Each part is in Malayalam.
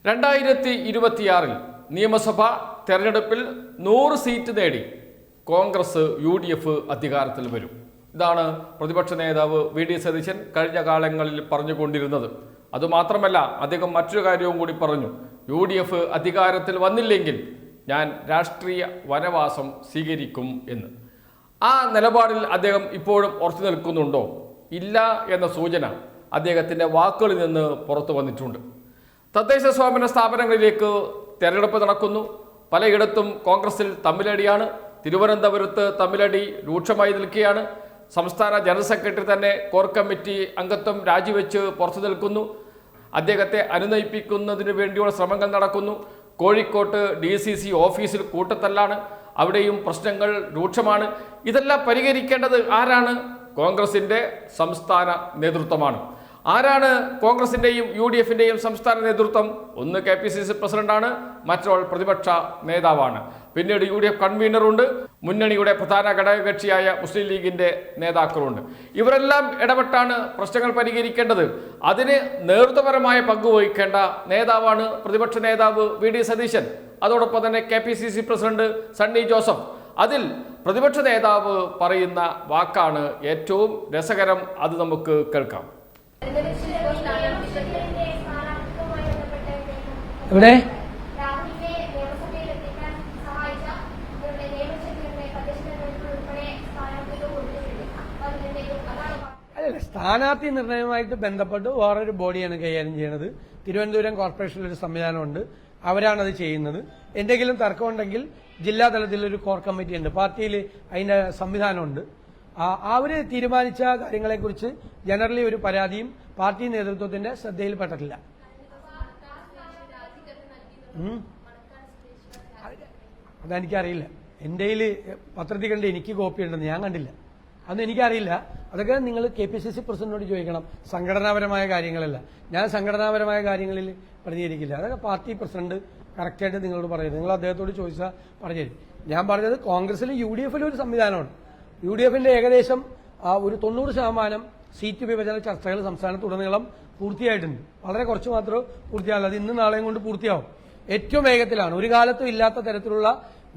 2026 നിയമസഭാ തെരഞ്ഞെടുപ്പിൽ 100 സീറ്റ് നേടി കോൺഗ്രസ് UDF അധികാരത്തിൽ വരും. ഇതാണ് പ്രതിപക്ഷ നേതാവ് വി.ഡി. സതീശൻ കഴിഞ്ഞ കാലങ്ങളിൽ പറഞ്ഞുകൊണ്ടിരുന്നത്. അതുമാത്രമല്ല, അദ്ദേഹം മറ്റൊരു കാര്യവും കൂടി പറഞ്ഞു. UDF അധികാരത്തിൽ വന്നില്ലെങ്കിൽ ഞാൻ രാഷ്ട്രീയ വനവാസം സ്വീകരിക്കും എന്ന്. ആ നിലപാടിൽ അദ്ദേഹം ഇപ്പോഴും ഉറച്ചു നിൽക്കുന്നുണ്ടോ? ഇല്ല എന്ന സൂചന അദ്ദേഹത്തിൻ്റെ വാക്കുകളിൽ നിന്ന് പുറത്തു വന്നിട്ടുണ്ട്. തദ്ദേശ സ്വയംഭരണ സ്ഥാപനങ്ങളിലേക്ക് തെരഞ്ഞെടുപ്പ് നടക്കുന്നു. പലയിടത്തും കോൺഗ്രസിൽ തമ്മിലടിയാണ്. തിരുവനന്തപുരത്ത് തമ്മിലടി രൂക്ഷമായി നിൽക്കുകയാണ്. സംസ്ഥാന ജനറൽ സെക്രട്ടറി തന്നെ കോർ കമ്മിറ്റി അംഗത്വം രാജിവെച്ച് പുറത്തു നിൽക്കുന്നു. അദ്ദേഹത്തെ അനുനയിപ്പിക്കുന്നതിന് വേണ്ടിയുള്ള ശ്രമങ്ങൾ നടക്കുന്നു. കോഴിക്കോട്ട് DCC ഓഫീസിൽ കൂട്ടത്തല്ലാണ്. അവിടെയും പ്രശ്നങ്ങൾ രൂക്ഷമാണ്. ഇതെല്ലാം പരിഹരിക്കേണ്ടത് ആരാണ്? കോൺഗ്രസിൻ്റെ സംസ്ഥാന നേതൃത്വമാണ്. ആരാണ് കോൺഗ്രസിൻ്റെയും UDFിൻ്റെയും സംസ്ഥാന നേതൃത്വം? ഒന്ന് KPCC പ്രസിഡന്റാണ്, മറ്റൊരാൾ പ്രതിപക്ഷ നേതാവാണ്. പിന്നീട് UDF കൺവീനറുണ്ട്, മുന്നണിയുടെ പ്രധാന ഘടകകക്ഷിയായ മുസ്ലിം ലീഗിൻ്റെ നേതാക്കളുണ്ട്. ഇവരെല്ലാം ഇടപെട്ടാണ് പ്രശ്നങ്ങൾ പരിഹരിക്കേണ്ടത്. അതിന് നേതൃത്വപരമായ പങ്കുവഹിക്കേണ്ട നേതാവാണ് പ്രതിപക്ഷ നേതാവ് വി.ഡി. സതീശൻ. അതോടൊപ്പം തന്നെ KPCC പ്രസിഡന്റ് സണ്ണി ജോസഫ്. അതിൽ പ്രതിപക്ഷ നേതാവ് പറയുന്ന വാക്കാണ് ഏറ്റവും രസകരം. അത് നമുക്ക് കേൾക്കാം. എവിടെ അല്ലല്ല, സ്ഥാനാർത്ഥി നിർണയവുമായിട്ട് ബന്ധപ്പെട്ട് വേറൊരു ബോഡിയാണ് കൈകാര്യം ചെയ്യുന്നത്. തിരുവനന്തപുരം കോർപ്പറേഷനിൽ ഒരു സംവിധാനമുണ്ട്, അവരാണത് ചെയ്യുന്നത്. എന്തെങ്കിലും തർക്കമുണ്ടെങ്കിൽ ജില്ലാ തലത്തിൽ ഒരു കോർ കമ്മിറ്റി ഉണ്ട്, പാർട്ടിയിൽ അതിന്റെ സംവിധാനമുണ്ട്. അവര് തീരുമാനിച്ച കാര്യങ്ങളെക്കുറിച്ച് ജനറലി ഒരു പരാതിയും പാർട്ടി നേതൃത്വത്തിന്റെ ശ്രദ്ധയിൽപ്പെട്ടിട്ടില്ല. അതെനിക്കറിയില്ല. എൻ്റെ കയ്യിൽ പത്രത്തിൽ കണ്ട് എനിക്ക് കോപ്പി ഉണ്ടെന്ന് ഞാൻ കണ്ടില്ല. അതൊന്നും എനിക്കറിയില്ല. അതൊക്കെ നിങ്ങൾ KPCC പ്രസിഡന്റിനോട് ചോദിക്കണം. സംഘടനാപരമായ കാര്യങ്ങളല്ല. ഞാൻ സംഘടനാപരമായ കാര്യങ്ങളിൽ പ്രതികരിക്കില്ല. അതൊക്കെ പാർട്ടി പ്രസിഡന്റ് കറക്റ്റായിട്ട് നിങ്ങളോട് പറയുന്നത്. നിങ്ങൾ അദ്ദേഹത്തോട് ചോദിച്ചാൽ പറഞ്ഞുതരും. ഞാൻ പറഞ്ഞത് കോൺഗ്രസിലും UDFിലും ഒരു സംവിധാനമാണ്. UDFിന്റെ ഏകദേശം ഒരു 90% സീറ്റ് വിഭജന ചർച്ചകൾ സംസ്ഥാനത്തുടനീളം പൂർത്തിയായിട്ടുണ്ട്. വളരെ കുറച്ച് മാത്രമേ പൂർത്തിയാവുള്ളൂ. അത് ഇന്നും നാളെയും കൊണ്ട് പൂർത്തിയാവും. ഏറ്റവും വേഗത്തിലാണ്, ഒരു കാലത്തും ഇല്ലാത്ത തരത്തിലുള്ള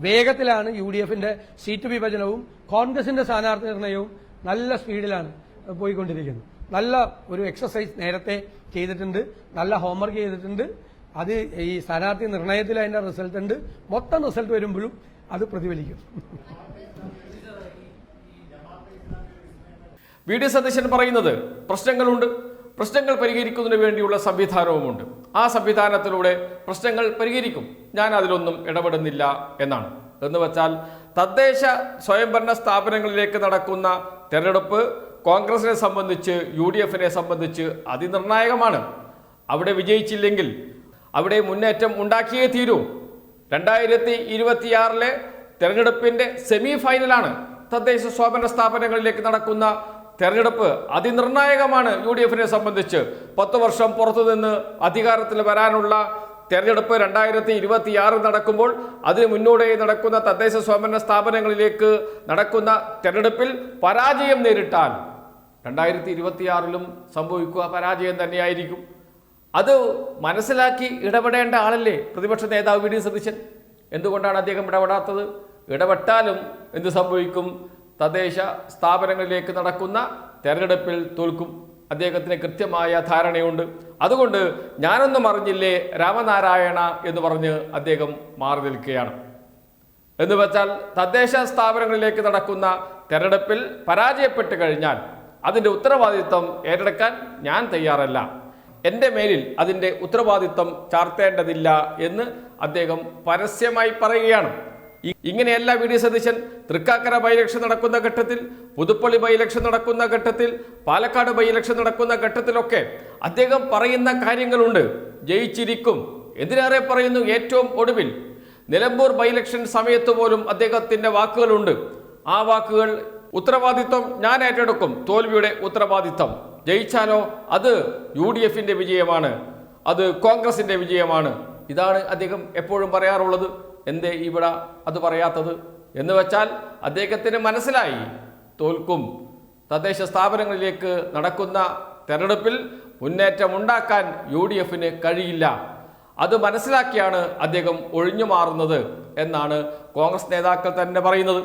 വേഗത്തിലാണ് UDFിന്റെ സീറ്റ് വിഭജനവും കോൺഗ്രസിന്റെ സ്ഥാനാർത്ഥി നിർണയവും നല്ല സ്പീഡിലാണ് പോയിക്കൊണ്ടിരിക്കുന്നത്. നല്ല ഒരു എക്സസൈസ് നേരത്തെ ചെയ്തിട്ടുണ്ട്, നല്ല ഹോംവർക്ക് ചെയ്തിട്ടുണ്ട്. അത് ഈ സ്ഥാനാർത്ഥി നിർണയത്തിൽ അതിന്റെ റിസൾട്ട് ഉണ്ട്. മൊത്തം റിസൾട്ട് വരുമ്പോഴും അത് പ്രതിഫലിക്കും. വി.ഡി. സതീശൻ പറയുന്നത് പ്രശ്നങ്ങളുണ്ട്, പ്രശ്നങ്ങൾ പരിഹരിക്കുന്നതിന് വേണ്ടിയുള്ള സംവിധാനവുമുണ്ട്. ആ സംവിധാനത്തിലൂടെ പ്രശ്നങ്ങൾ പരിഹരിക്കും, ഞാൻ അതിലൊന്നും ഇടപെടുന്നില്ല എന്നാണ്. എന്ന് വെച്ചാൽ തദ്ദേശ സ്വയംഭരണ സ്ഥാപനങ്ങളിലേക്ക് നടക്കുന്ന തെരഞ്ഞെടുപ്പ് കോൺഗ്രസിനെ സംബന്ധിച്ച് UDFിനെ സംബന്ധിച്ച് അതിനിർണായകമാണ്. അവിടെ വിജയിച്ചില്ലെങ്കിൽ അവിടെ മുന്നേറ്റം ഉണ്ടാക്കിയേ തീരൂ. 2026 തെരഞ്ഞെടുപ്പിന്റെ സെമി ഫൈനലാണ് തദ്ദേശ സ്വയംഭരണ സ്ഥാപനങ്ങളിലേക്ക് നടക്കുന്ന തെരഞ്ഞെടുപ്പ്. അതിനിർണായകമാണ് UDFിനെ സംബന്ധിച്ച്. 10 വർഷം പുറത്തുനിന്ന് അധികാരത്തിൽ വരാനുള്ള തെരഞ്ഞെടുപ്പ് 2026 നടക്കുമ്പോൾ അതിന് മുന്നോടിയായി നടക്കുന്ന തദ്ദേശ സ്വയംഭരണ സ്ഥാപനങ്ങളിലേക്ക് നടക്കുന്ന തെരഞ്ഞെടുപ്പിൽ പരാജയം നേരിട്ടാൽ 2026 സംഭവിക്കുക പരാജയം തന്നെയായിരിക്കും. അത് മനസ്സിലാക്കി ഇടപെടേണ്ട ആളല്ലേ പ്രതിപക്ഷ നേതാവ് വി.ഡി. സതീശൻ? എന്തുകൊണ്ടാണ് അദ്ദേഹം ഇടപെടാത്തത്? ഇടപെട്ടാലും എന്ത് സംഭവിക്കും? തദ്ദേശ സ്ഥാപനങ്ങളിലേക്ക് നടക്കുന്ന തെരഞ്ഞെടുപ്പിൽ തോൽക്കും. അദ്ദേഹത്തിന് കൃത്യമായ ധാരണയുണ്ട്. അതുകൊണ്ട് ഞാനൊന്നും അറിഞ്ഞില്ലേ രാമനാരായണ എന്ന് പറഞ്ഞ് അദ്ദേഹം മാറി നിൽക്കുകയാണ്. എന്ന് വെച്ചാൽ തദ്ദേശ സ്ഥാപനങ്ങളിലേക്ക് നടക്കുന്ന തെരഞ്ഞെടുപ്പിൽ പരാജയപ്പെട്ട് കഴിഞ്ഞാൽ അതിൻ്റെ ഉത്തരവാദിത്വം ഏറ്റെടുക്കാൻ ഞാൻ തയ്യാറല്ല, എൻ്റെ മേലിൽ അതിൻ്റെ ഉത്തരവാദിത്വം ചാർത്തേണ്ടതില്ല എന്ന് അദ്ദേഹം പരസ്യമായി പറയുകയാണ്. ഇങ്ങനെയല്ല V D. Satheesan Thrikkakara by election നടക്കുന്ന ഘട്ടത്തിൽ, പുതുപ്പള്ളി ബൈ ഇലക്ഷൻ നടക്കുന്ന ഘട്ടത്തിൽ, പാലക്കാട് ബൈ ഇലക്ഷൻ നടക്കുന്ന ഘട്ടത്തിലൊക്കെ അദ്ദേഹം പറയുന്ന കാര്യങ്ങളുണ്ട്. ജയിച്ചിരിക്കും. എന്തിനേറെ പറയുന്നു, ഏറ്റവും ഒടുവിൽ നിലമ്പൂർ ബൈ ഇലക്ഷൻ സമയത്ത് പോലും അദ്ദേഹത്തിൻ്റെ വാക്കുകളുണ്ട്. ആ വാക്കുകൾ ഉത്തരവാദിത്വം ഞാൻ ഏറ്റെടുക്കും, തോൽവിയുടെ ഉത്തരവാദിത്വം. ജയിച്ചാലോ അത് UDFിന്റെ വിജയമാണ്, അത് കോൺഗ്രസിന്റെ വിജയമാണ്. ഇതാണ് അദ്ദേഹം എപ്പോഴും പറയാറുള്ളത്. എന്തേ ഇവിടെ അത് പറയാത്തത്? എന്ന് വെച്ചാൽ അദ്ദേഹത്തിന് മനസ്സിലായി തോൽക്കും. തദ്ദേശ സ്ഥാപനങ്ങളിലേക്ക് നടക്കുന്ന തെരഞ്ഞെടുപ്പിൽ മുന്നേറ്റമുണ്ടാക്കാൻ UDFിന് കഴിയില്ല. അത് മനസ്സിലാക്കിയാണ് അദ്ദേഹം ഒഴിഞ്ഞു മാറുന്നത് എന്നാണ് കോൺഗ്രസ് നേതാക്കൾ തന്നെ പറയുന്നത്.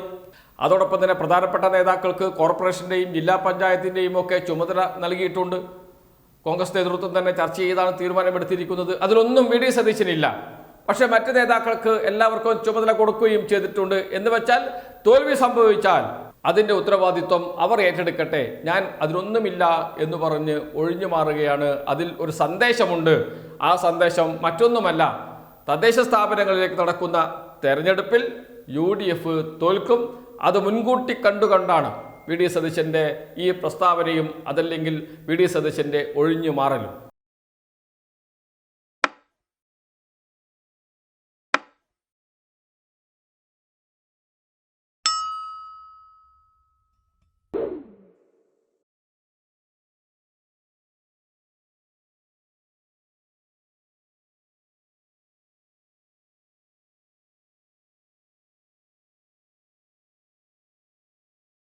അതോടൊപ്പം തന്നെ പ്രധാനപ്പെട്ട നേതാക്കൾക്ക് കോർപ്പറേഷന്റെയും ജില്ലാ പഞ്ചായത്തിന്റെയും ഒക്കെ ചുമതല നൽകിയിട്ടുണ്ട്. കോൺഗ്രസ് നേതൃത്വം തന്നെ ചർച്ച ചെയ്താണ് തീരുമാനമെടുത്തിരിക്കുന്നത്. അതിലൊന്നും വി ഡി സതീശനില്ല. പക്ഷെ മറ്റ് നേതാക്കൾക്ക് എല്ലാവർക്കും ചുമതല കൊടുക്കുകയും ചെയ്തിട്ടുണ്ട്. എന്ന് വെച്ചാൽ തോൽവി സംഭവിച്ചാൽ അതിന്റെ ഉത്തരവാദിത്വം അവർ ഏറ്റെടുക്കട്ടെ, ഞാൻ അതിനൊന്നുമില്ല എന്ന് പറഞ്ഞ് ഒഴിഞ്ഞു മാറുകയാണ്. അതിൽ ഒരു സന്ദേശമുണ്ട്. ആ സന്ദേശം മറ്റൊന്നുമല്ല, തദ്ദേശ സ്ഥാപനങ്ങളിലേക്ക് നടക്കുന്ന തെരഞ്ഞെടുപ്പിൽ UDF തോൽക്കും. അത് മുൻകൂട്ടി കണ്ടുകൊണ്ടാണ് വി ഡി സതീശന്റെ ഈ പ്രസ്താവനയും അതല്ലെങ്കിൽ വി ഡി സതീശന്റെ ഒഴിഞ്ഞു മാറലും.